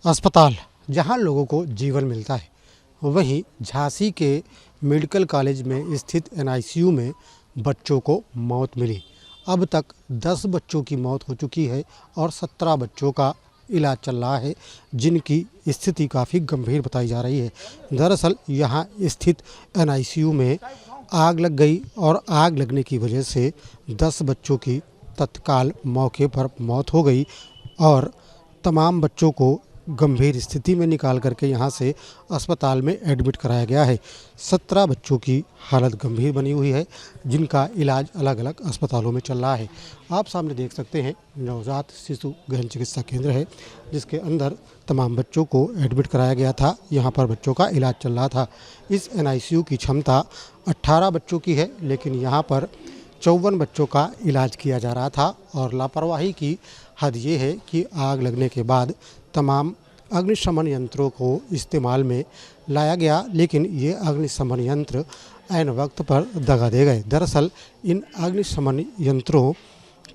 अस्पताल जहां लोगों को जीवन मिलता है, वहीं झांसी के मेडिकल कॉलेज में स्थित एनआईसीयू में बच्चों को मौत मिली। अब तक 10 बच्चों की मौत हो चुकी है और 17 बच्चों का इलाज चल रहा है, जिनकी स्थिति काफ़ी गंभीर बताई जा रही है। दरअसल यहां स्थित एनआईसीयू में आग लग गई और आग लगने की वजह से 10 बच्चों की तत्काल मौके पर मौत हो गई और तमाम बच्चों को गंभीर स्थिति में निकाल करके यहां से अस्पताल में एडमिट कराया गया है। 17 बच्चों की हालत गंभीर बनी हुई है, जिनका इलाज अलग अलग अस्पतालों में चल रहा है। आप सामने देख सकते हैं, नवजात शिशु गहन चिकित्सा केंद्र है, जिसके अंदर तमाम बच्चों को एडमिट कराया गया था। यहाँ पर बच्चों का इलाज चल रहा था। इस एनआईसीयू की क्षमता 18 बच्चों की है, लेकिन यहाँ पर 54 बच्चों का इलाज किया जा रहा था और लापरवाही की हद ये है कि आग लगने के बाद तमाम अग्निशमन यंत्रों को इस्तेमाल में लाया गया, लेकिन ये अग्निशमन यंत्र ऐन वक्त पर दगा दे गए। दरअसल इन अग्निशमन यंत्रों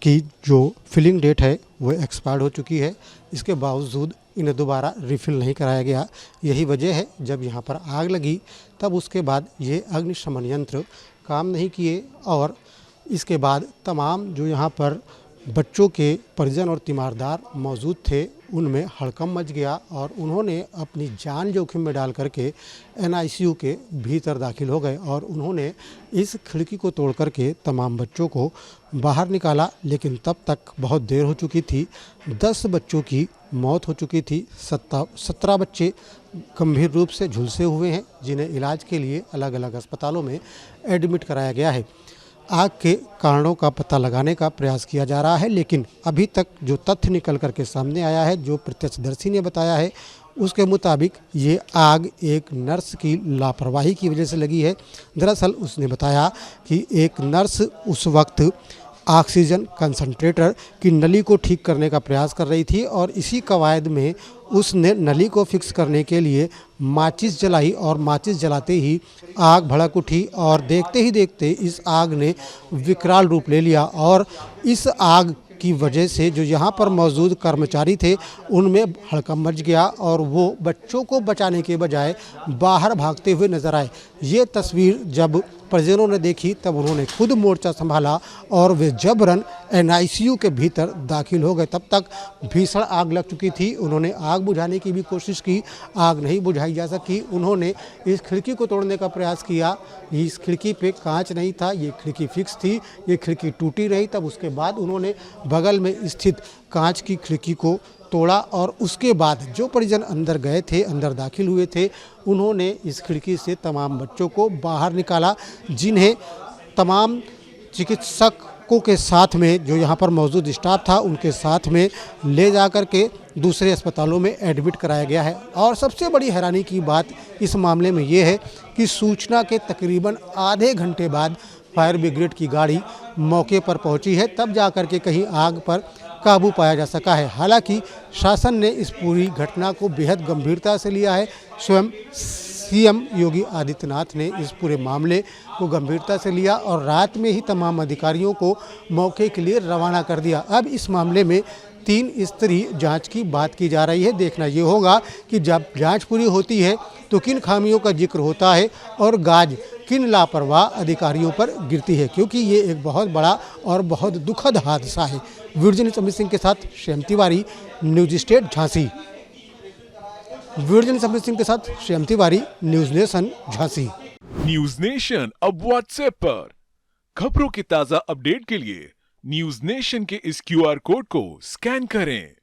की जो फिलिंग डेट है वो एक्सपायर्ड हो चुकी है। इसके बावजूद इन्हें दोबारा रिफ़िल नहीं कराया गया। यही वजह है, जब यहाँ पर आग लगी तब उसके बाद ये अग्निशमन यंत्र काम नहीं किए और इसके बाद तमाम जो यहाँ पर बच्चों के परिजन और तीमारदार मौजूद थे, उनमें हड़कंप मच गया और उन्होंने अपनी जान जोखिम में डाल करके एनआईसीयू के भीतर दाखिल हो गए और उन्होंने इस खिड़की को तोड़ करके तमाम बच्चों को बाहर निकाला, लेकिन तब तक बहुत देर हो चुकी थी। 10 बच्चों की मौत हो चुकी थी। 17 बच्चे गंभीर रूप से झुलसे हुए हैं, जिन्हें इलाज के लिए अलग अलग अस्पतालों में एडमिट कराया गया है। आग के कारणों का पता लगाने का प्रयास किया जा रहा है, लेकिन अभी तक जो तथ्य निकल करके सामने आया है, जो प्रत्यक्षदर्शी ने बताया है, उसके मुताबिक ये आग एक नर्स की लापरवाही की वजह से लगी है। दरअसल उसने बताया कि एक नर्स उस वक्त ऑक्सीजन कंसंट्रेटर की नली को ठीक करने का प्रयास कर रही थी और इसी कवायद में उसने नली को फिक्स करने के लिए माचिस जलाई और माचिस जलाते ही आग भड़क उठी और देखते ही देखते इस आग ने विकराल रूप ले लिया और इस आग की वजह से जो यहाँ पर मौजूद कर्मचारी थे, उनमें हड़कंप मच गया और वो बच्चों को बचाने के बजाय बाहर भागते हुए नजर आए। ये तस्वीर जब परिजनों ने देखी तब उन्होंने खुद मोर्चा संभाला और वे जबरन एनआईसीयू के भीतर दाखिल हो गए। तब तक भीषण आग लग चुकी थी। उन्होंने आग बुझाने की भी कोशिश की, आग नहीं बुझाई जा सकी। उन्होंने इस खिड़की को तोड़ने का प्रयास किया। इस खिड़की पे कांच नहीं था, ये खिड़की फिक्स थी, ये खिड़की टूटी रही। तब उसके बाद उन्होंने बगल में स्थित कांच की खिड़की को तोड़ा और उसके बाद जो परिजन अंदर गए थे, अंदर दाखिल हुए थे, उन्होंने इस खिड़की से तमाम बच्चों को बाहर निकाला, जिन्हें तमाम चिकित्सकों के साथ में जो यहाँ पर मौजूद स्टाफ था, उनके साथ में ले जा कर के दूसरे अस्पतालों में एडमिट कराया गया है। और सबसे बड़ी हैरानी की बात इस मामले में ये है कि सूचना के तकरीबन आधे घंटे बाद फायर ब्रिगेड की गाड़ी मौके पर पहुंची है, तब जा कर के कहीं आग पर काबू पाया जा सका है। हालांकि शासन ने इस पूरी घटना को बेहद गंभीरता से लिया है। स्वयं सीएम योगी आदित्यनाथ ने इस पूरे मामले को गंभीरता से लिया और रात में ही तमाम अधिकारियों को मौके के लिए रवाना कर दिया। अब इस मामले में 3 स्तरीय जांच की बात की जा रही है। देखना ये होगा कि जब जांच पूरी होती है तो किन खामियों का जिक्र होता है और गाज किन लापरवाह अधिकारियों पर गिरती है, क्योंकि ये एक बहुत बड़ा और बहुत दुखद हादसा है। वीडियो जर्नलिस्ट अमित सिंह के साथ Shyam Tiwari, news state Jhansi. Video journalist Amit Singh के साथ Shyam Tiwari, news nation Jhansi. News nation अब व्हाट्सएप पर खबरों की ताजा अपडेट के लिए न्यूज नेशन के इस क्यूआर कोड को स्कैन करें।